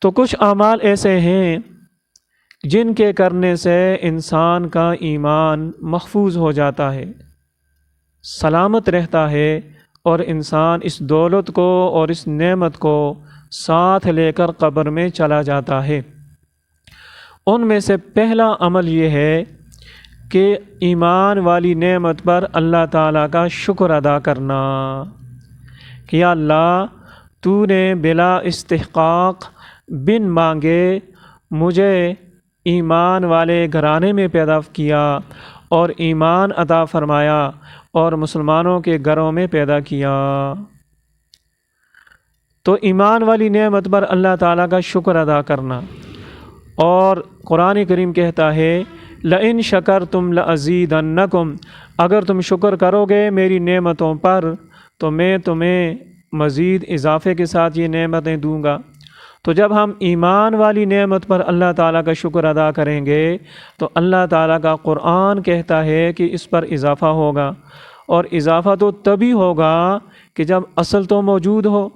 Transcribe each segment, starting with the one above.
تو کچھ اعمال ایسے ہیں جن کے کرنے سے انسان کا ایمان محفوظ ہو جاتا ہے، سلامت رہتا ہے، اور انسان اس دولت کو اور اس نعمت کو ساتھ لے کر قبر میں چلا جاتا ہے۔ ان میں سے پہلا عمل یہ ہے کہ ایمان والی نعمت پر اللہ تعالیٰ کا شکر ادا کرنا کہ یا اللہ تو نے بلا استحقاق بن مانگے مجھے ایمان والے گھرانے میں پیدا کیا اور ایمان عطا فرمایا اور مسلمانوں کے گھروں میں پیدا کیا۔ تو ایمان والی نعمت پر اللہ تعالیٰ کا شکر ادا کرنا، اور قرآن کریم کہتا ہے لَإِن شَكَرْتُمْ لَأَزِيدَنَّكُمْ، اگر تم شکر کرو گے میری نعمتوں پر تو میں تمہیں مزید اضافے کے ساتھ یہ نعمتیں دوں گا۔ تو جب ہم ایمان والی نعمت پر اللہ تعالیٰ کا شکر ادا کریں گے تو اللہ تعالیٰ کا قرآن کہتا ہے کہ اس پر اضافہ ہوگا، اور اضافہ تو تبھی ہوگا کہ جب اصل تو موجود ہو،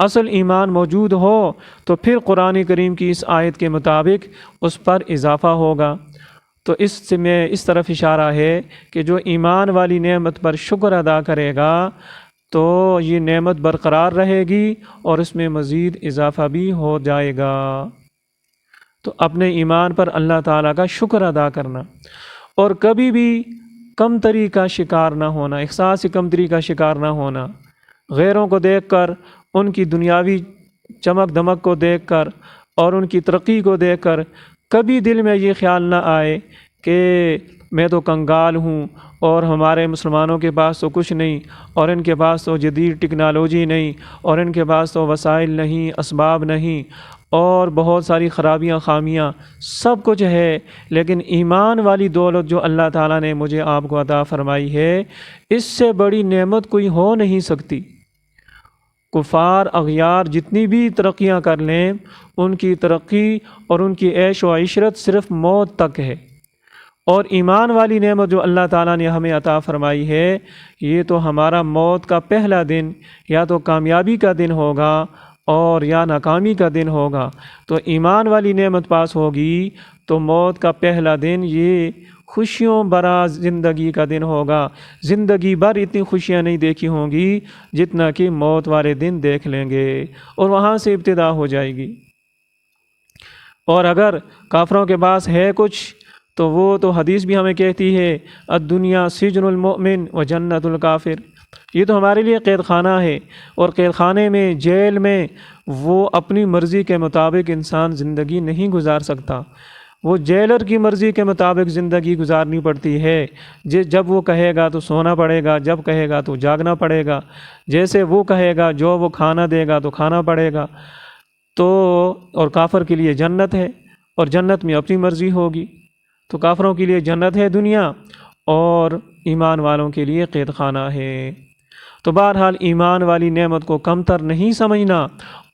اصل ایمان موجود ہو تو پھر قرآن کریم کی اس آیت کے مطابق اس پر اضافہ ہوگا۔ تو اس سے میں اس طرف اشارہ ہے کہ جو ایمان والی نعمت پر شکر ادا کرے گا تو یہ نعمت برقرار رہے گی اور اس میں مزید اضافہ بھی ہو جائے گا۔ تو اپنے ایمان پر اللہ تعالیٰ کا شکر ادا کرنا، اور کبھی بھی کمتری کا شکار نہ ہونا، احساس کمتری کا شکار نہ ہونا، غیروں کو دیکھ کر، ان کی دنیاوی چمک دمک کو دیکھ کر اور ان کی ترقی کو دیکھ کر کبھی دل میں یہ خیال نہ آئے کہ میں تو کنگال ہوں اور ہمارے مسلمانوں کے پاس تو کچھ نہیں، اور ان کے پاس تو جدید ٹیکنالوجی نہیں، اور ان کے پاس تو وسائل نہیں، اسباب نہیں، اور بہت ساری خرابیاں خامیاں سب کچھ ہے، لیکن ایمان والی دولت جو اللہ تعالیٰ نے مجھے آپ کو عطا فرمائی ہے، اس سے بڑی نعمت کوئی ہو نہیں سکتی۔ کفار اغیار جتنی بھی ترقیاں کر لیں، ان کی ترقی اور ان کی عیش و عشرت صرف موت تک ہے، اور ایمان والی نعمت جو اللہ تعالیٰ نے ہمیں عطا فرمائی ہے، یہ تو ہمارا موت کا پہلا دن یا تو کامیابی کا دن ہوگا اور یا ناکامی کا دن ہوگا۔ تو ایمان والی نعمت پاس ہوگی تو موت کا پہلا دن یہ خوشیوں برا زندگی کا دن ہوگا، زندگی بھر اتنی خوشیاں نہیں دیکھی ہوں گی جتنا کہ موت والے دن دیکھ لیں گے، اور وہاں سے ابتدا ہو جائے گی۔ اور اگر کافروں کے پاس ہے کچھ تو وہ تو حدیث بھی ہمیں کہتی ہے الدنیا سجن المؤمن و جنت الکافر، یہ تو ہمارے لیے قید خانہ ہے، اور قید خانے میں، جیل میں وہ اپنی مرضی کے مطابق انسان زندگی نہیں گزار سکتا، وہ جیلر کی مرضی کے مطابق زندگی گزارنی پڑتی ہے۔ جب وہ کہے گا تو سونا پڑے گا، جب کہے گا تو جاگنا پڑے گا، جیسے وہ کہے گا، جو وہ کھانا دے گا تو کھانا پڑے گا۔ تو اور کافر کے لیے جنت ہے، اور جنت میں اپنی مرضی ہوگی۔ تو کافروں کے لیے جنت ہے دنیا، اور ایمان والوں کے لیے قید خانہ ہے۔ تو بہرحال ایمان والی نعمت کو کمتر نہیں سمجھنا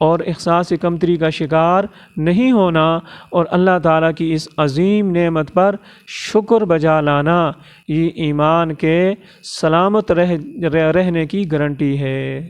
اور احساس کمتری کا شکار نہیں ہونا، اور اللہ تعالیٰ کی اس عظیم نعمت پر شکر بجا لانا، یہ ایمان کے سلامت رہنے کی گارنٹی ہے۔